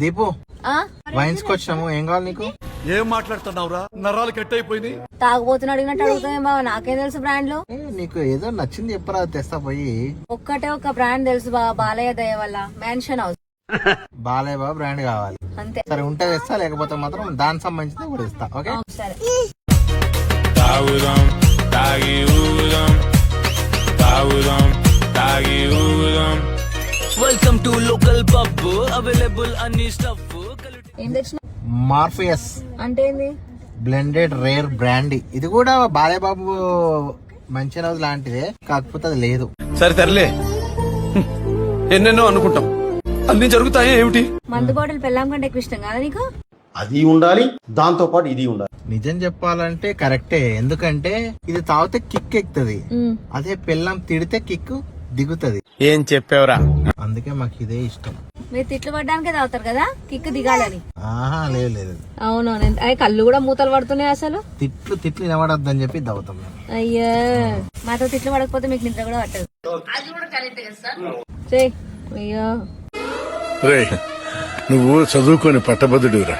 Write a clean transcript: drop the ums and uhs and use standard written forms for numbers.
Deepu wines కి వచ్చాము, ఏం కావాలి నీకు? ఏం మాట్లాడుతున్నావురా? నరాలు కట్ అయిపోయింది. తాగుబోతున్నా అడిగినట్టు అడుగుతామే బావ, నాకేం తెలుసు బ్రాండ్లు. నీకు ఏదో నచ్చింది చెప్పరా, తెస్తా పోయి. ఒక్కటే ఒక్క బ్రాండ్ తెలుసు బావ, బాలయ్య దయ వల్ల mansion house. Balayya Babu brand కావాలి అంతే. సరే ఉంటే తెస్తా, లేకపోతే మాత్రం దానికి సంబంధించింది కూడా ఇస్తా. ఓకే సరే. తాగుదాం తాగి ఊగుదాం, తాగుదాం తాగి ఊగుదాం. Welcome to local pub, available అన్ని స్టఫ్. ఏం తెచ్చిన? మార్ఫియస్ అంటే ఏంది? Blended rare brandy. ఇది కూడా బాలయ్య బాబు మంచి రోజు లాంటిదే, కాకపోతే అది లేదు. సరే తరలే, ఎన్నెన్నో అనుకుంటాం, అన్ని జరుగుతాయా ఏమిటి? మందు బాటిల్ పెళ్ళాం కంటే ఎక్కువ ఇష్టం కదా నీకు? అది ఉండాలి, దాంతో పాటు ఇది ఉండాలి. నిజం చెప్పాలంటే కరెక్టే, ఎందుకంటే ఇది తాగితే కిక్ ఎక్కుతుంది, అదే పెళ్ళం తిడితే కిక్ దిగుతుంది. ఏం చెప్పావురా? అందుకే మాకు ఇదే ఇష్టం. మీరు తిట్లు పడ్డానికే తాగుతారు కదా, కిక్ దిగాలని. ఆహా లేదు లేదు, అవును, కళ్ళు కూడా మూతలు పడుతున్నాయి అసలు. తిట్లు వినబడద్దని చెప్పి తాగుతాం మేము. అయ్యో, మాతో తిట్లు పడకపోతే మీకు నిద్ర కూడా పట్టదు. చెయ్. అయ్యో రే, నువ్వు చదువుకొని పట్టభద్రుడురా.